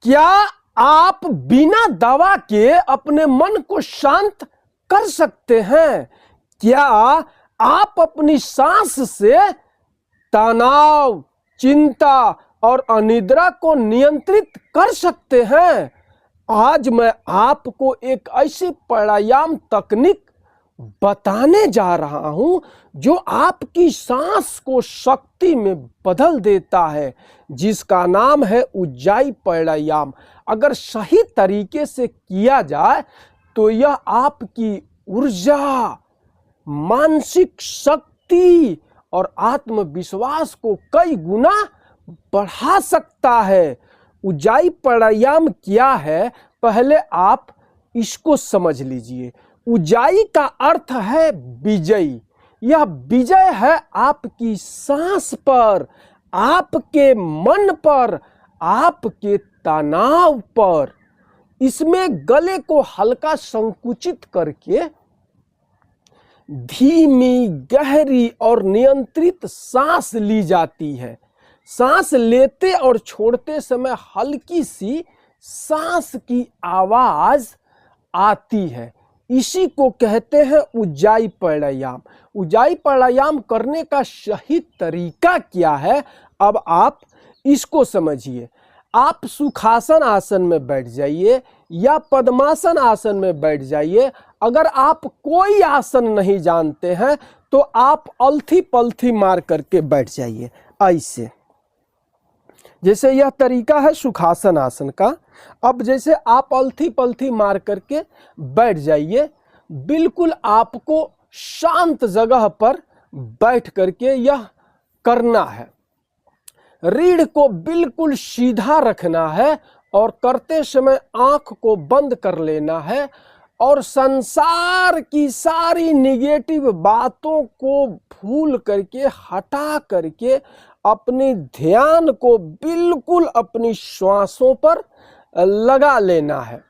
क्या आप बिना दवा के अपने मन को शांत कर सकते हैं? क्या आप अपनी सांस से तनाव, चिंता और अनिद्रा को नियंत्रित कर सकते हैं? आज मैं आपको एक ऐसी प्राणायाम तकनीक बताने जा रहा हूं जो आपकी सांस को शक्ति में बदल देता है, जिसका नाम है उज्जाई प्राणायाम। अगर सही तरीके से किया जाए तो यह आपकी ऊर्जा, मानसिक शक्ति और आत्मविश्वास को कई गुना बढ़ा सकता है। उज्जाई प्राणायाम क्या है, पहले आप इसको समझ लीजिए। उज्जाई का अर्थ है विजय। यह विजय है आपकी सांस पर, आपके मन पर, आपके तनाव पर। इसमें गले को हल्का संकुचित करके धीमी, गहरी और नियंत्रित सांस ली जाती है। सांस लेते और छोड़ते समय हल्की सी सांस की आवाज आती है। इसी को कहते हैं उज्जाई प्राणायाम। उज्जाई प्राणायाम करने का सही तरीका क्या है, अब आप इसको समझिए। आप सुखासन आसन में बैठ जाइए या पद्मासन आसन में बैठ जाइए। अगर आप कोई आसन नहीं जानते हैं तो आप अलथी पलथी मार करके बैठ जाइए ऐसे, जैसे यह तरीका है सुखासन आसन का। अब जैसे आप अलथी पलथी मार करके बैठ जाइए। बिल्कुल आपको शांत जगह पर बैठ करके यह करना है। रीढ़ को बिल्कुल सीधा रखना है और करते समय आंख को बंद कर लेना है और संसार की सारी निगेटिव बातों को भूल करके, हटा करके अपनी ध्यान को बिल्कुल अपनी श्वासों पर लगा लेना है।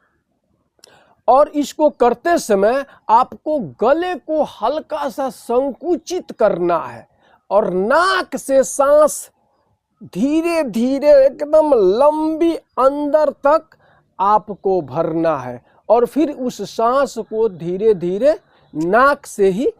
और इसको करते समय आपको गले को हल्का सा संकुचित करना है और नाक से सांस धीरे धीरे एकदम लंबी अंदर तक आपको भरना है और फिर उस सांस को धीरे धीरे नाक से ही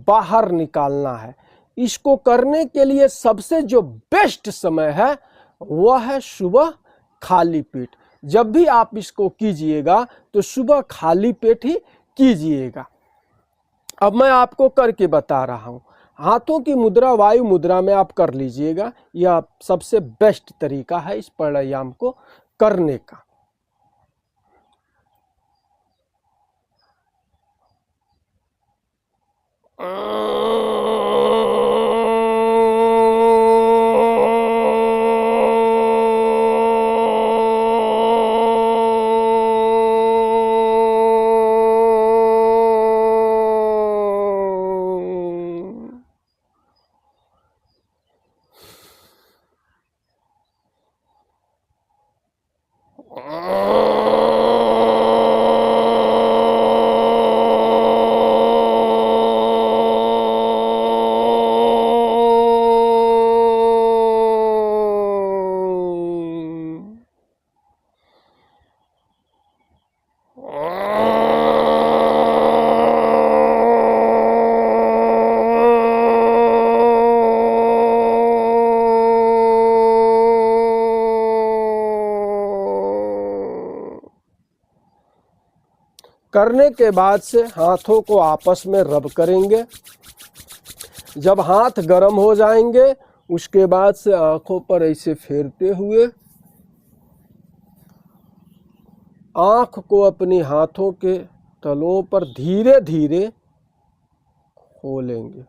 बाहर निकालना है। इसको करने के लिए सबसे जो बेस्ट समय है वह है सुबह खाली पेट। जब भी आप इसको कीजिएगा तो सुबह खाली पेट ही कीजिएगा। अब मैं आपको करके बता रहा हूं। हाथों की मुद्रा वायु मुद्रा में आप कर लीजिएगा। यह सबसे बेस्ट तरीका है इस प्राणायाम को करने का। करने के बाद से हाथों को आपस में रब करेंगे। जब हाथ गर्म हो जाएंगे उसके बाद से आंखों पर ऐसे फेरते हुए आंख को अपनी हाथों के तलों पर धीरे धीरे खोलेंगे।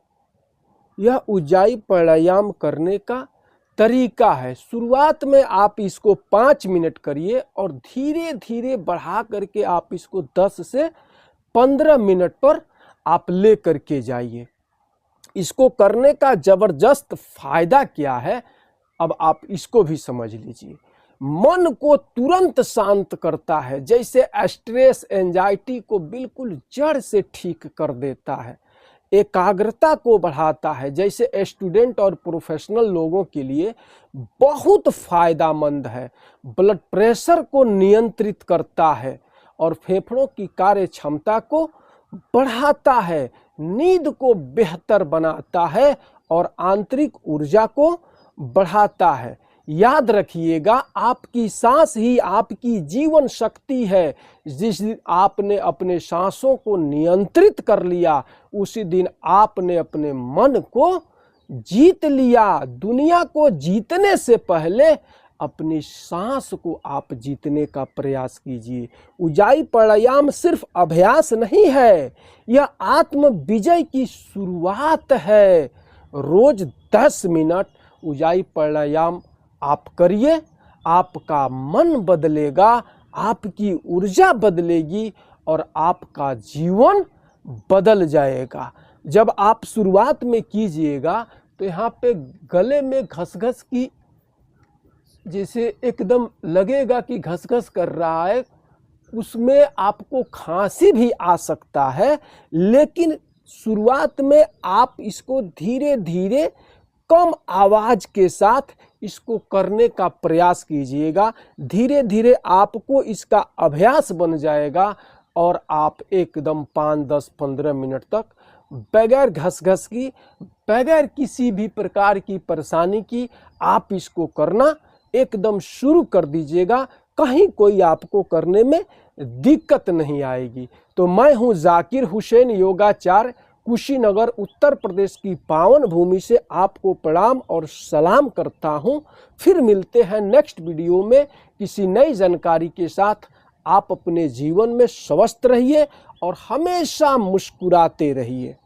यह उज्जाई प्राणायाम करने का तरीका है। शुरुआत में आप इसको 5 मिनट करिए और धीरे धीरे बढ़ा करके आप इसको 10 से 15 मिनट पर आप ले करके जाइए। इसको करने का जबरदस्त फायदा क्या है, अब आप इसको भी समझ लीजिए। मन को तुरंत शांत करता है, जैसे स्ट्रेस, एंजाइटी को बिल्कुल जड़ से ठीक कर देता है। एकाग्रता को बढ़ाता है, जैसे स्टूडेंट और प्रोफेशनल लोगों के लिए बहुत फायदेमंद है। ब्लड प्रेशर को नियंत्रित करता है और फेफड़ों की कार्य क्षमता को बढ़ाता है, नींद को बेहतर बनाता है और आंतरिक ऊर्जा को बढ़ाता है। याद रखिएगा, आपकी सांस ही आपकी जीवन शक्ति है। जिस दिन आपने अपने सांसों को नियंत्रित कर लिया, उसी दिन आपने अपने मन को जीत लिया। दुनिया को जीतने से पहले अपनी सांस को आप जीतने का प्रयास कीजिए। ऊंचाई प्राणायाम सिर्फ अभ्यास नहीं है, यह आत्म विजय की शुरुआत है। रोज 10 मिनट ऊंचाई प्राणायाम आप करिए, आपका मन बदलेगा, आपकी ऊर्जा बदलेगी और आपका जीवन बदल जाएगा। जब आप शुरुआत में कीजिएगा तो यहाँ पे गले में घसघस की, जैसे एकदम लगेगा कि घसघस कर रहा है, उसमें आपको खांसी भी आ सकता है। लेकिन शुरुआत में आप इसको धीरे धीरे कम आवाज के साथ इसको करने का प्रयास कीजिएगा। धीरे धीरे आपको इसका अभ्यास बन जाएगा और आप एकदम 5, 10, 15 मिनट तक बगैर घसघस की, बगैर किसी भी प्रकार की परेशानी की आप इसको करना एकदम शुरू कर दीजिएगा। कहीं कोई आपको करने में दिक्कत नहीं आएगी। तो मैं हूं जाकिर हुसैन, योगाचार्य, कुशीनगर, उत्तर प्रदेश की पावन भूमि से आपको प्रणाम और सलाम करता हूं। फिर मिलते हैं नेक्स्ट वीडियो में किसी नई जानकारी के साथ। आप अपने जीवन में स्वस्थ रहिए और हमेशा मुस्कुराते रहिए।